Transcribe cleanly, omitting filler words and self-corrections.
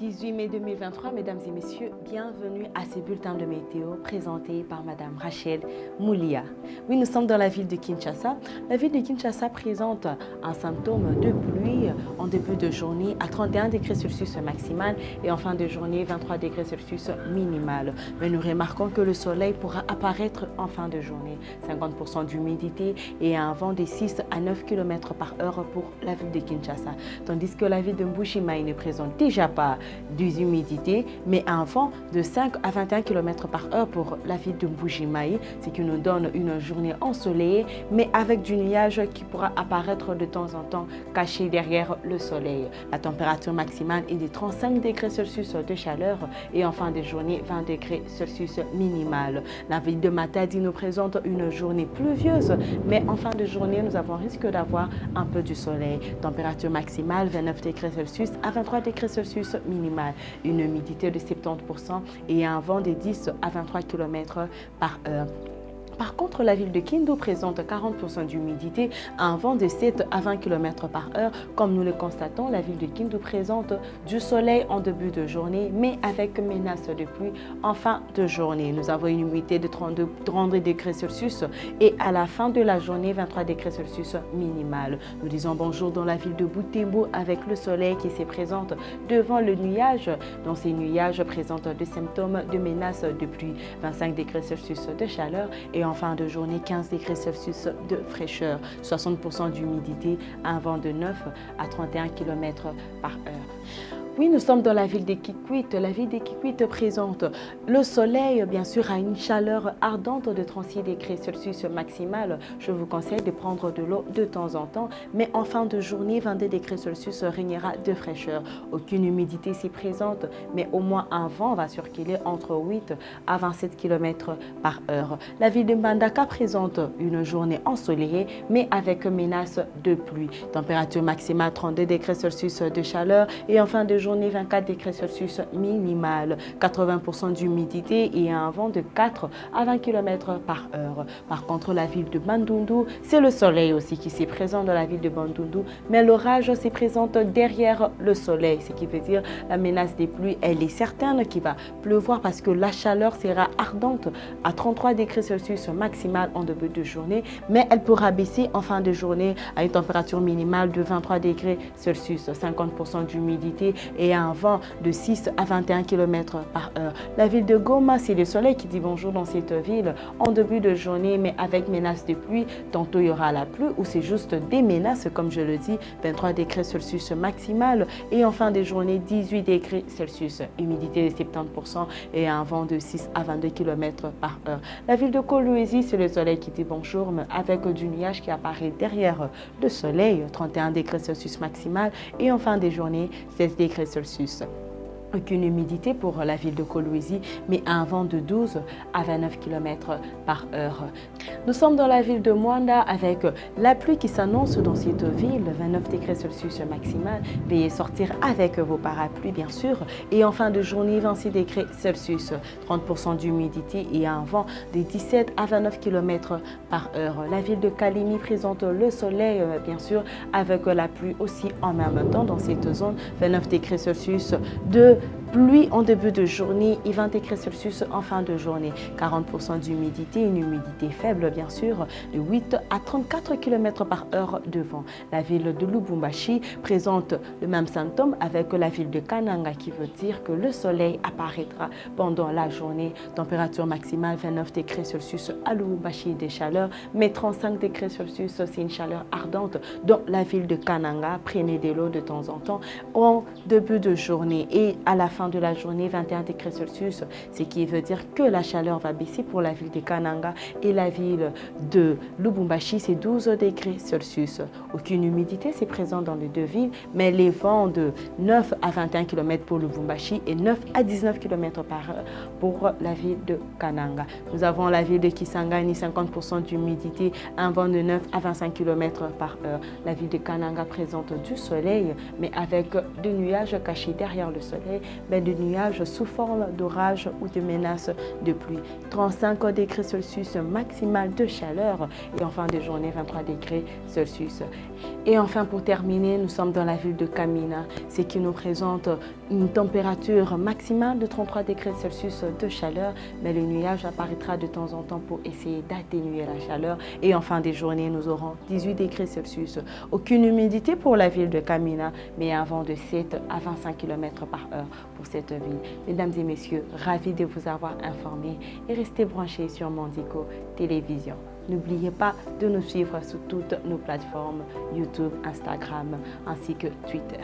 18 mai 2023, mesdames et messieurs, bienvenue à ce bulletin de météo présenté par madame Rachel Moulia. Oui, nous sommes dans la ville de Kinshasa. La ville de Kinshasa présente un symptôme de pluie en début de journée à 31 degrés Celsius maximal et en fin de journée 23 degrés Celsius minimal. Mais nous remarquons que le soleil pourra apparaître en fin de journée. 50% d'humidité et un vent de 6 à 9 km par heure pour la ville de Kinshasa. Tandis que la ville de Mbuji-Mayi ne présente déjà pas d'humidité, mais un vent de 5 à 21 km par heure pour la ville de Mbuji-Mayi, ce qui nous donne une journée ensoleillée, mais avec du nuage qui pourra apparaître de temps en temps caché derrière le soleil. La température maximale est de 35 degrés Celsius de chaleur et en fin de journée 20 degrés Celsius minimal. La ville de Matadi nous présente une journée pluvieuse, mais en fin de journée nous avons risque d'avoir un peu du soleil. Température maximale 29 degrés Celsius à 23 degrés Celsius minimal. Une humidité de 70% et un vent de 10 à 23 km par heure. Par contre, la ville de Kindu présente 40% d'humidité, un vent de 7 à 20 km par heure. Comme nous le constatons, la ville de Kindu présente du soleil en début de journée, mais avec menace de pluie en fin de journée. Nous avons une humidité de 32 degrés Celsius et à la fin de la journée, 23 degrés Celsius minimal. Nous disons bonjour dans la ville de Butembo avec le soleil qui se présente devant le nuage. Dans ces nuages présentent des symptômes de menace de pluie. 25 degrés Celsius de chaleur et en fin de journée, 15 degrés Celsius de fraîcheur, 60% d'humidité, un vent de 9 à 31 km par heure. Oui, nous sommes dans la ville de Kikwit. La ville de Kikwit présente le soleil, bien sûr, à une chaleur ardente de 36 degrés Celsius maximal. Je vous conseille de prendre de l'eau de temps en temps, mais en fin de journée, 22 degrés Celsius régnera de fraîcheur. Aucune humidité s'y présente, mais au moins un vent va circuler entre 8 à 27 km par heure. La ville de Mbandaka présente une journée ensoleillée, mais avec menace de pluie. Température maximale 32 degrés Celsius de chaleur et en fin de journée 24 degrés Celsius minimal, 80% d'humidité et un vent de 4 à 20 km par heure. Par contre, la ville de Bandundu, c'est le soleil aussi qui s'est présent dans la ville de Bandundu, mais l'orage se présente derrière le soleil, ce qui veut dire la menace des pluies, elle est certaine qu'il va pleuvoir parce que la chaleur sera ardente à 33 degrés Celsius maximal en début de journée, mais elle pourra baisser en fin de journée à une température minimale de 23 degrés Celsius, 50% d'humidité et un vent de 6 à 21 km par heure. La ville de Goma, c'est le soleil qui dit bonjour dans cette ville en début de journée, mais avec menace de pluie. Tantôt il y aura la pluie ou c'est juste des menaces, comme je le dis, 23 degrés Celsius maximal et en fin de journée 18 degrés Celsius. Humidité de 70% et un vent de 6 à 22 km par heure. La ville de Kolwezi, c'est le soleil qui dit bonjour, mais avec du nuage qui apparaît derrière le soleil, 31 degrés Celsius maximal et en fin de journée 16 degrés Celsius. Aucune humidité pour la ville de Kolwezi, mais un vent de 12 à 29 km par heure. Nous sommes dans la ville de Mwanda avec la pluie qui s'annonce dans cette ville, 29 degrés Celsius maximal. Veuillez sortir avec vos parapluies, bien sûr. Et en fin de journée, 26 degrés Celsius, 30% d'humidité et un vent de 17 à 29 km par heure. La ville de Kalimi présente le soleil, bien sûr, avec la pluie aussi en même temps dans cette zone, 29 degrés Celsius de pluie en début de journée et 20 degrés Celsius en fin de journée. 40% d'humidité, une humidité faible bien sûr, de 8 à 34 km par heure de vent. La ville de Lubumbashi présente le même symptôme avec la ville de Kananga qui veut dire que le soleil apparaîtra pendant la journée. Température maximale 29 degrés Celsius à Lubumbashi des chaleurs, mais 35 degrés Celsius c'est une chaleur ardente dans la ville de Kananga. Prenez de l'eau de temps en temps en début de journée et à la fin de la journée 21 degrés Celsius, ce qui veut dire que la chaleur va baisser pour la ville de Kananga et la ville de Lubumbashi, c'est 12 degrés Celsius. Aucune humidité, c'est présent dans les deux villes, mais les vents de 9 à 21 km pour Lubumbashi et 9 à 19 km par heure pour la ville de Kananga. Nous avons la ville de Kisangani, 50% d'humidité, un vent de 9 à 25 km par heure. La ville de Kananga présente du soleil, mais avec des nuages cachés derrière le soleil. mais de nuages sous forme d'orage ou de menaces de pluie. 35 degrés Celsius maximal de chaleur et en fin de journée 23 degrés Celsius. Et enfin pour terminer, nous sommes dans la ville de Kamina, ce qui nous présente une température maximale de 33 degrés Celsius de chaleur, mais le nuage apparaîtra de temps en temps pour essayer d'atténuer la chaleur. Et en fin de journée, nous aurons 18 degrés Celsius. Aucune humidité pour la ville de Kamina, mais un vent de 7 à 25 km par heure pour cette ville. Mesdames et messieurs, ravi de vous avoir informés et restez branchés sur Mondico Télévision. N'oubliez pas de nous suivre sur toutes nos plateformes YouTube, Instagram ainsi que Twitter.